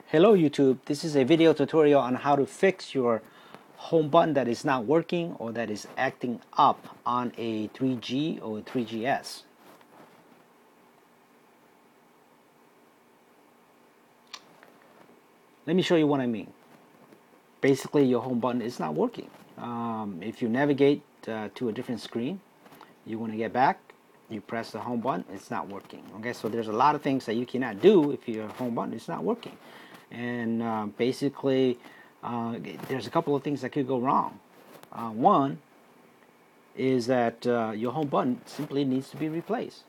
Hello YouTube, this is a video tutorial on how to fix your home button that is not working or that is acting up on a 3G or 3GS. Let me show you what I mean. Basically your home button is not working. If you navigate to a different screen, you want to get back, you press the home button, it's not working. Okay, so there's a lot of things that you cannot do if your home button is not working. And basically there's a couple of things that could go wrong. One is that your home button simply needs to be replaced.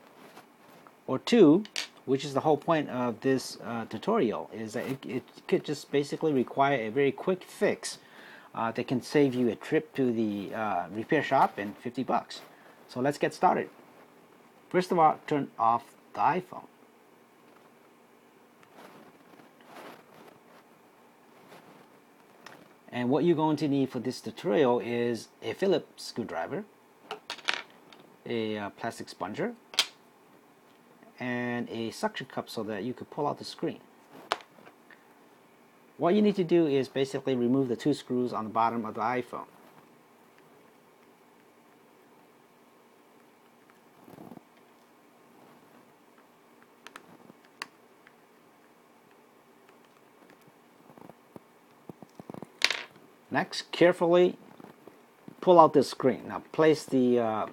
Or two, which is the whole point of this tutorial, is that it could just basically require a very quick fix that can save you a trip to the repair shop and 50 bucks. So let's get started. First of all, turn off the iPhone. And what you're going to need for this tutorial is a Phillips screwdriver, a plastic sponger, and a suction cup so that you could pull out the screen. What you need to do is basically remove the two screws on the bottom of the iPhone. Next, carefully pull out the screen. Now place the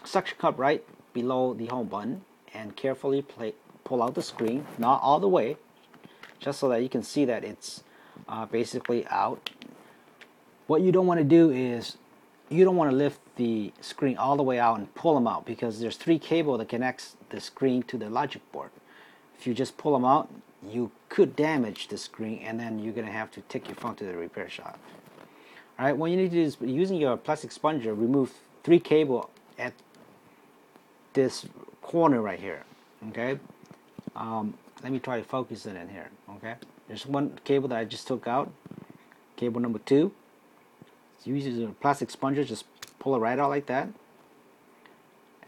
suction cup right below the home button and carefully pull out the screen, not all the way, just so that you can see that it's basically out. What you don't want to do is you don't want to lift the screen all the way out and pull them out, because there's three cables that connects the screen to the logic board. If you just pull them out, you could damage the screen, and then you're going to have to take your phone to the repair shop. Alright, what you need to do is, using your plastic sponger, remove three cables at this corner right here. Okay, let me try to focus it in here. Okay, there's one cable that I just took out, cable number 2. So use a plastic sponger, just pull it right out like that.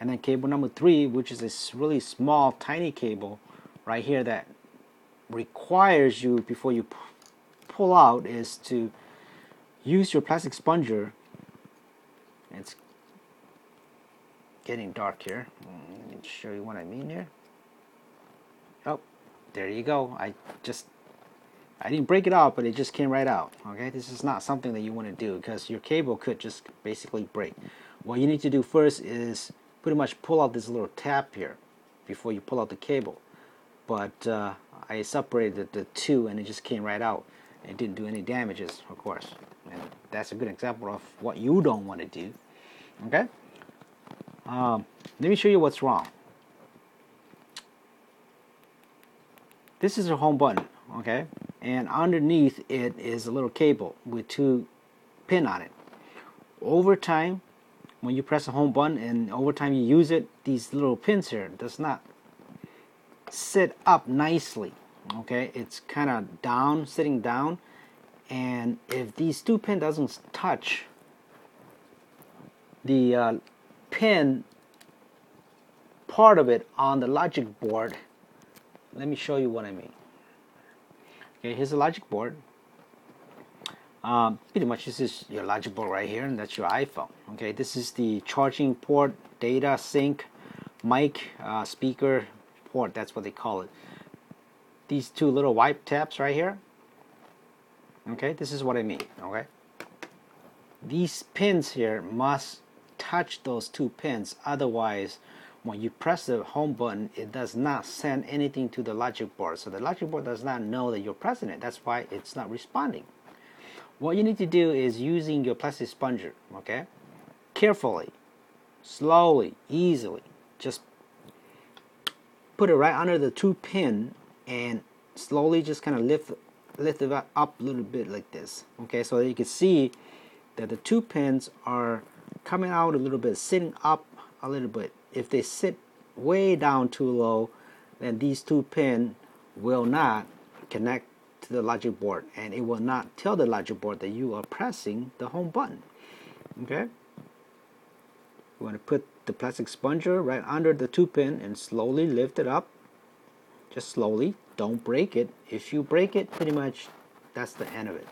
And then cable number 3, which is this really small, tiny cable right here that requires you, before you pull out, is to use your plastic sponger. It's getting dark here. Let me show you what I mean here. Oh, there you go. I didn't break it out, but it just came right out. Okay, this is not something that you want to do, because your cable could just basically break. What you need to do first is pretty much pull out this little tab here before you pull out the cable. But I separated the two and it just came right out. It didn't do any damages, of course. And that's a good example of what you don't want to do. Okay? Let me show you what's wrong. This is a home button, okay? And underneath it is a little cable with 2 pins on it. Over time, when you press the home button and over time you use it, these little pins here does not sit up nicely. Okay, it's kind of down, sitting down, and if these 2 pins doesn't touch the pin part of it on the logic board, let me show you what I mean. Okay, here's the logic board. Pretty much this is your logic board right here, and that's your iPhone. Okay, this is the charging port, data sync, mic, speaker port. That's what they call it. These 2 little white tabs right here. Okay, this is what I mean. Okay, these pins here must touch those 2 pins, otherwise when you press the home button, it does not send anything to the logic board. So the logic board does not know that you're pressing it. That's why it's not responding. What you need to do is, using your plastic sponger, okay, carefully, slowly, easily, just put it right under the 2 pin and slowly just kind of lift it up a little bit like this. Okay, so that you can see that the 2 pins are coming out a little bit, sitting up a little bit. If they sit way down too low, then these 2 pins will not connect to the logic board, and it will not tell the logic board that you are pressing the home button. Okay, you want to put the plastic sponger right under the 2 pin and slowly lift it up, just slowly, don't break it. If you break it, pretty much that's the end of it.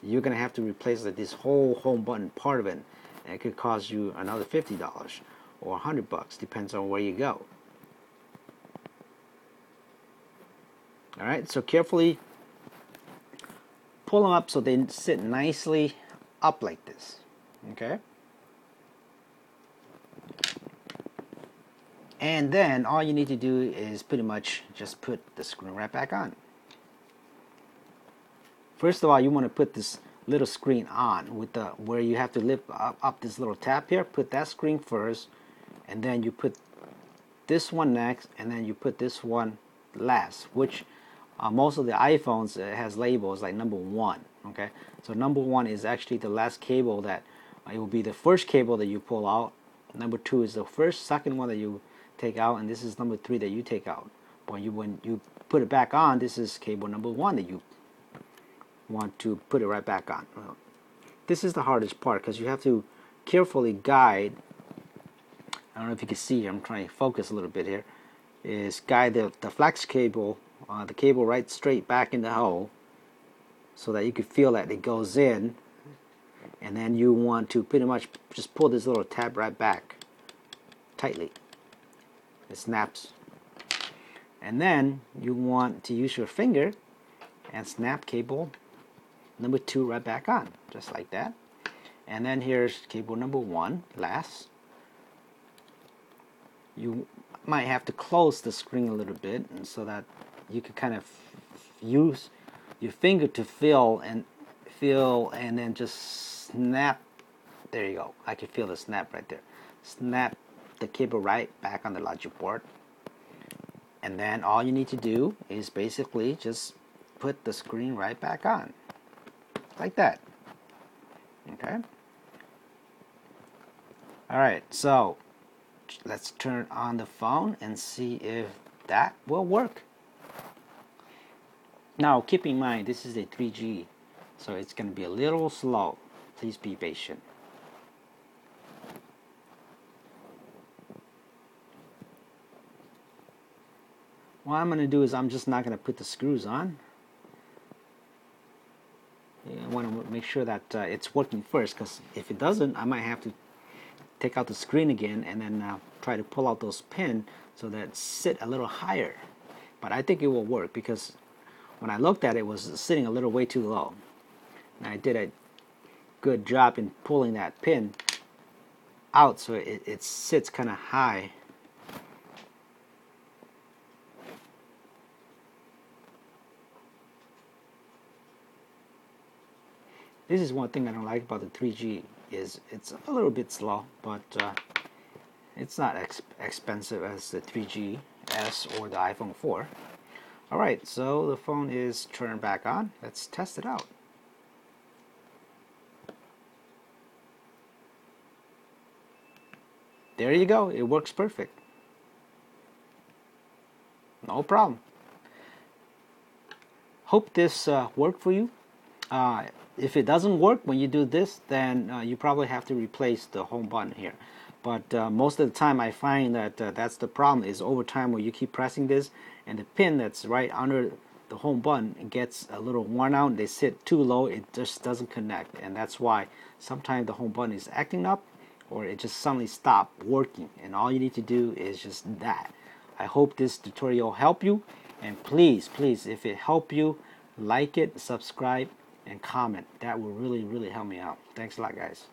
You're gonna have to replace this whole home button part of it, and it could cost you another $50 or $100, depends on where you go. All right, so carefully pull them up so they sit nicely up like this. Okay. And then all you need to do is pretty much just put the screen right back on. First of all, you want to put this little screen on with the where you have to lift up this little tab here. Put that screen first, and then you put this one next, and then you put this one last, which most of the iPhones has labels like number 1. Okay, so number 1 is actually the last cable that it will be the first cable that you pull out. Number 2 is the second one that you take out, and this is number 3 that you take out. When you put it back on, this is cable number 1 that you want to put it right back on. Well, this is the hardest part because you have to carefully guide. I don't know if you can see, I'm trying to focus a little bit here, is guide the flex cable, the cable right straight back in the hole so that you can feel that it goes in, and then you want to pretty much just pull this little tab right back tightly. It snaps. And then you want to use your finger and snap cable number 2 right back on, just like that. And then here's cable number 1 last. You might have to close the screen a little bit, and so that you can kind of use your finger to feel and then just snap. There you go. I can feel the snap right there. Snap the cable right back on the logic board, and then all you need to do is basically just put the screen right back on like that. Okay. Alright, so let's turn on the phone and see if that will work. Now keep in mind this is a 3G, so it's going to be a little slow. Please be patient. What I'm going to do is I'm just not going to put the screws on. I want to make sure that it's working first, because if it doesn't, I might have to take out the screen again and then try to pull out those pins so that it sit a little higher. But I think it will work because when I looked at it, it was sitting a little way too low. And I did a good job in pulling that pin out so it sits kind of high. This is one thing I don't like about the 3G is it's a little bit slow, but it's not expensive as the 3GS or the iPhone 4. Alright, so the phone is turned back on. Let's test it out. There you go. It works perfect. No problem. Hope this worked for you. If it doesn't work when you do this, then you probably have to replace the home button here. But most of the time I find that that's the problem, is over time when you keep pressing this and the pin that's right under the home button gets a little worn out, they sit too low, it just doesn't connect. And that's why sometimes the home button is acting up or it just suddenly stopped working. And all you need to do is just that. I hope this tutorial helped you, and please, if it helped you, like it, subscribe, and comment. That will really help me out. Thanks a lot, guys.